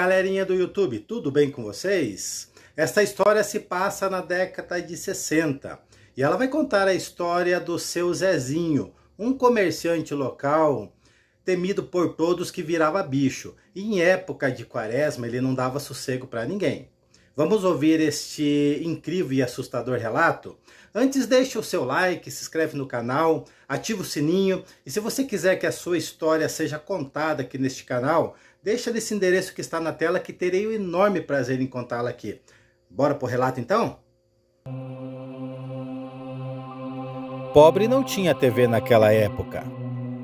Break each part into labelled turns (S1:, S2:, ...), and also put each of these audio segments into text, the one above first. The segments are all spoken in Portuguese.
S1: galerinha do YouTube, tudo bem com vocês? Esta história se passa na década de 60 e ela vai contar a história do seu Zezinho, um comerciante local temido por todos que virava bicho. E em época de quaresma ele não dava sossego para ninguém. Vamos ouvir este incrível e assustador relato? Antes, deixe o seu like, se inscreve no canal, ativa o sininho. E se você quiser que a sua história seja contada aqui neste canal, deixa nesse endereço que está na tela que terei o enorme prazer em contá-la aqui. Bora pro relato então?
S2: Pobre não tinha TV naquela época.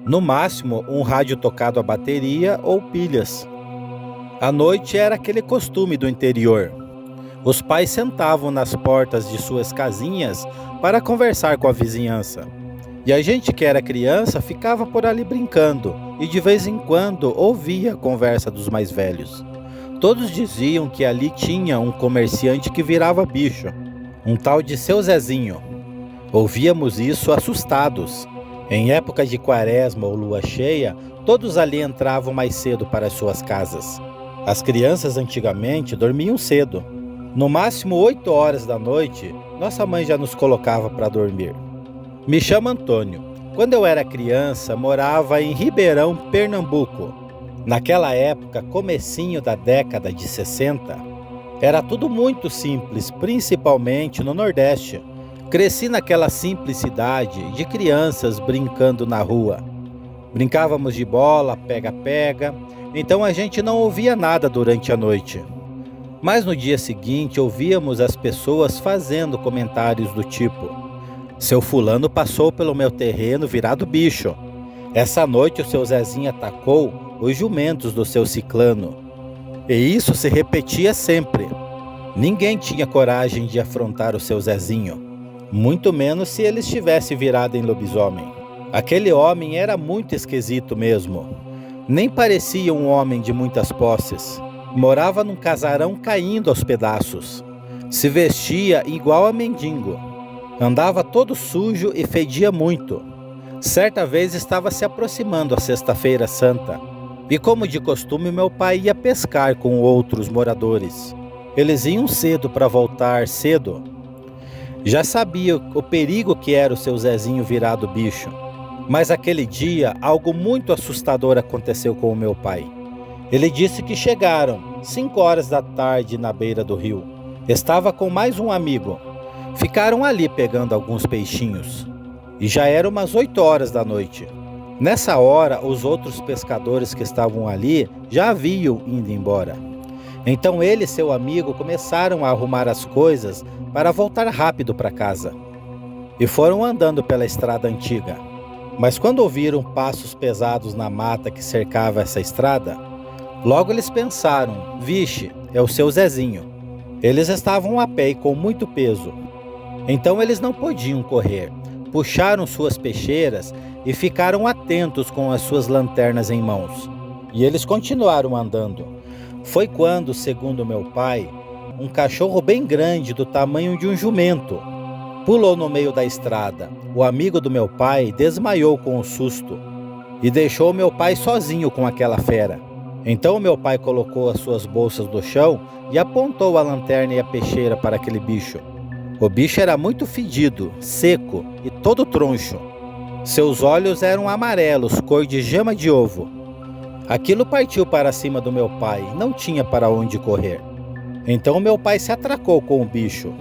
S2: No máximo, um rádio tocado a bateria ou pilhas. À noite era aquele costume do interior. Os pais sentavam nas portas de suas casinhas para conversar com a vizinhança. E a gente que era criança ficava por ali brincando e de vez em quando ouvia a conversa dos mais velhos. Todos diziam que ali tinha um comerciante que virava bicho, um tal de seu Zezinho. Ouvíamos isso assustados. Em época de quaresma ou lua cheia, todos ali entravam mais cedo para as suas casas. As crianças antigamente dormiam cedo. No máximo 8 horas da noite, nossa mãe já nos colocava para dormir. Me chamo Antônio. Quando eu era criança, morava em Ribeirão, Pernambuco. Naquela época, comecinho da década de 60, era tudo muito simples, principalmente no Nordeste. Cresci naquela simplicidade de crianças brincando na rua. Brincávamos de bola, pega-pega, então a gente não ouvia nada durante a noite. Mas no dia seguinte ouvíamos as pessoas fazendo comentários do tipo: seu fulano passou pelo meu terreno virado bicho. Essa noite o seu Zezinho atacou os jumentos do seu ciclano. E isso se repetia sempre. Ninguém tinha coragem de afrontar o seu Zezinho, muito menos se ele estivesse virado em lobisomem. Aquele homem era muito esquisito mesmo. Nem parecia um homem de muitas posses. Morava num casarão caindo aos pedaços. Se vestia igual a mendigo. Andava todo sujo e fedia muito. Certa vez estava se aproximando a Sexta-feira Santa. E como de costume, meu pai ia pescar com outros moradores. Eles iam cedo para voltar cedo. Já sabia o perigo que era o seu Zezinho virado bicho. Mas aquele dia, algo muito assustador aconteceu com o meu pai. Ele disse que chegaram 5 horas da tarde na beira do rio. Estava com mais um amigo. Ficaram ali pegando alguns peixinhos. E já eram umas 8 horas da noite. Nessa hora, os outros pescadores que estavam ali já haviam ido embora. Então ele e seu amigo começaram a arrumar as coisas para voltar rápido para casa. E foram andando pela estrada antiga. Mas quando ouviram passos pesados na mata que cercava essa estrada, logo eles pensaram: vixe, é o seu Zezinho. Eles estavam a pé e com muito peso. Então eles não podiam correr. Puxaram suas peixeiras e ficaram atentos com as suas lanternas em mãos. E eles continuaram andando. Foi quando, segundo meu pai, um cachorro bem grande do tamanho de um jumento pulou no meio da estrada. O amigo do meu pai desmaiou com o susto e deixou meu pai sozinho com aquela fera. Então meu pai colocou as suas bolsas do chão e apontou a lanterna e a peixeira para aquele bicho. O bicho era muito fedido, seco e todo troncho. Seus olhos eram amarelos, cor de gema de ovo. Aquilo partiu para cima do meu pai, não tinha para onde correr. Então meu pai se atracou com o bicho.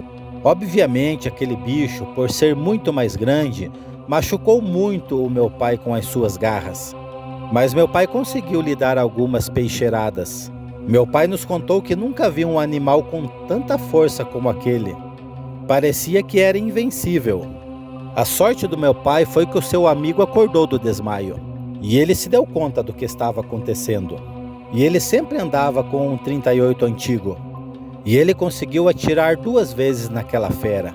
S2: Obviamente, aquele bicho, por ser muito mais grande, machucou muito o meu pai com as suas garras. Mas meu pai conseguiu lhe dar algumas peixeiradas. Meu pai nos contou que nunca viu um animal com tanta força como aquele. Parecia que era invencível. A sorte do meu pai foi que o seu amigo acordou do desmaio. E ele se deu conta do que estava acontecendo. E ele sempre andava com um 38 antigo. E ele conseguiu atirar 2 vezes naquela fera.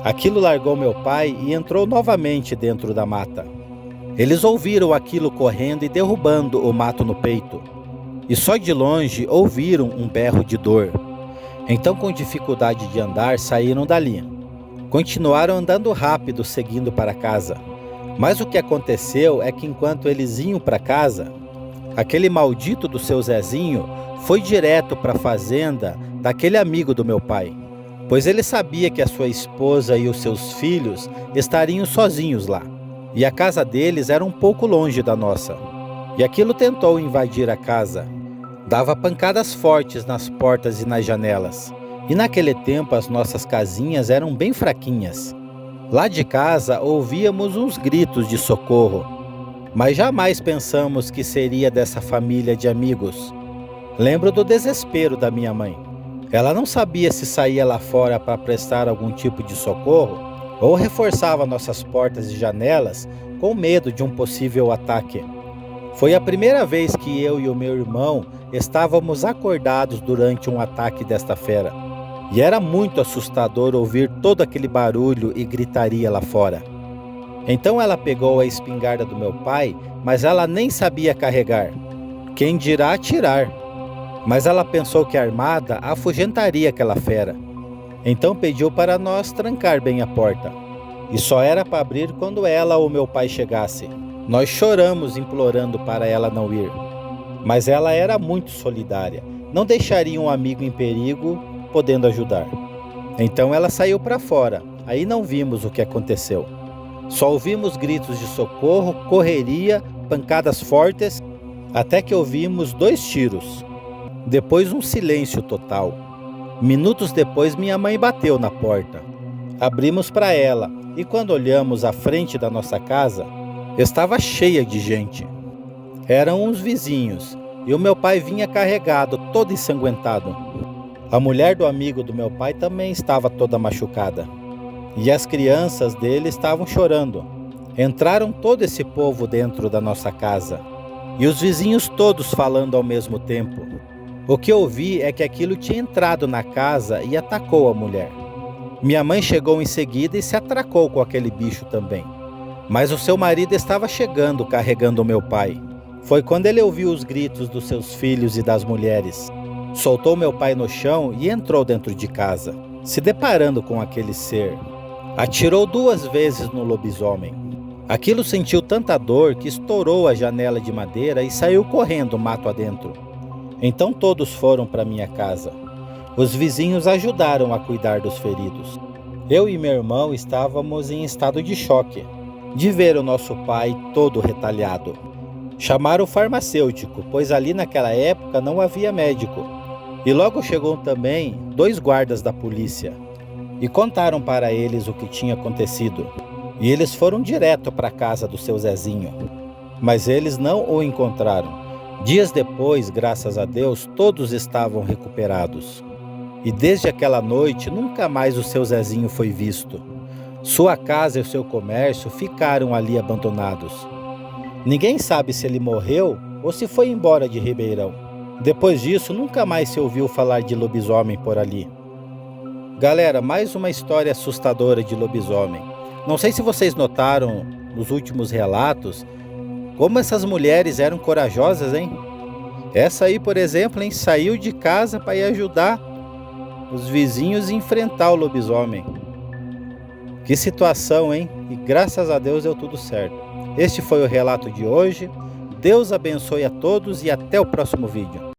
S2: Aquilo largou meu pai e entrou novamente dentro da mata. Eles ouviram aquilo correndo e derrubando o mato no peito. E só de longe ouviram um berro de dor. Então, com dificuldade de andar, saíram dali. Continuaram andando rápido, seguindo para casa. Mas o que aconteceu é que enquanto eles iam para casa, aquele maldito do seu Zezinho foi direto para a fazenda daquele amigo do meu pai, pois ele sabia que a sua esposa e os seus filhos estariam sozinhos lá, e a casa deles era um pouco longe da nossa. E aquilo tentou invadir a casa. Dava pancadas fortes nas portas e nas janelas. E naquele tempo as nossas casinhas eram bem fraquinhas. Lá de casa ouvíamos uns gritos de socorro, mas jamais pensamos que seria dessa família de amigos. Lembro do desespero da minha mãe. Ela não sabia se saía lá fora para prestar algum tipo de socorro ou reforçava nossas portas e janelas com medo de um possível ataque. Foi a primeira vez que eu e o meu irmão estávamos acordados durante um ataque desta fera. E era muito assustador ouvir todo aquele barulho e gritaria lá fora. Então ela pegou a espingarda do meu pai, mas ela nem sabia carregar. Quem dirá atirar? Mas ela pensou que armada afugentaria aquela fera. Então pediu para nós trancar bem a porta. E só era para abrir quando ela ou meu pai chegasse. Nós choramos implorando para ela não ir. Mas ela era muito solidária. Não deixaria um amigo em perigo podendo ajudar. Então ela saiu para fora. Aí não vimos o que aconteceu. Só ouvimos gritos de socorro, correria, pancadas fortes, até que ouvimos 2 tiros. Depois um silêncio total. Minutos depois minha mãe bateu na porta. Abrimos para ela e quando olhamos à frente da nossa casa, estava cheia de gente. Eram uns vizinhos e o meu pai vinha carregado, todo ensanguentado. A mulher do amigo do meu pai também estava toda machucada. E as crianças dele estavam chorando. Entraram todo esse povo dentro da nossa casa. E os vizinhos todos falando ao mesmo tempo. O que eu vi é que aquilo tinha entrado na casa e atacou a mulher. Minha mãe chegou em seguida e se atracou com aquele bicho também. Mas o seu marido estava chegando carregando o meu pai. Foi quando ele ouviu os gritos dos seus filhos e das mulheres. Soltou meu pai no chão e entrou dentro de casa, se deparando com aquele ser. Atirou 2 vezes no lobisomem. Aquilo sentiu tanta dor que estourou a janela de madeira e saiu correndo mato adentro. Então todos foram para minha casa. Os vizinhos ajudaram a cuidar dos feridos. Eu e meu irmão estávamos em estado de choque, de ver o nosso pai todo retalhado. Chamaram o farmacêutico, pois ali naquela época não havia médico. E logo chegou também 2 guardas da polícia e contaram para eles o que tinha acontecido. E eles foram direto para a casa do seu Zezinho, mas eles não o encontraram. Dias depois, graças a Deus, todos estavam recuperados. E desde aquela noite, nunca mais o seu Zezinho foi visto. Sua casa e o seu comércio ficaram ali abandonados. Ninguém sabe se ele morreu ou se foi embora de Ribeirão. Depois disso, nunca mais se ouviu falar de lobisomem por ali. Galera, mais uma história assustadora de lobisomem. Não sei se vocês notaram nos últimos relatos como essas mulheres eram corajosas, hein? Essa aí, por exemplo, hein, saiu de casa para ir ajudar os vizinhos a enfrentar o lobisomem. Que situação, hein? E graças a Deus deu tudo certo. Este foi o relato de hoje. Deus abençoe a todos e até o próximo vídeo.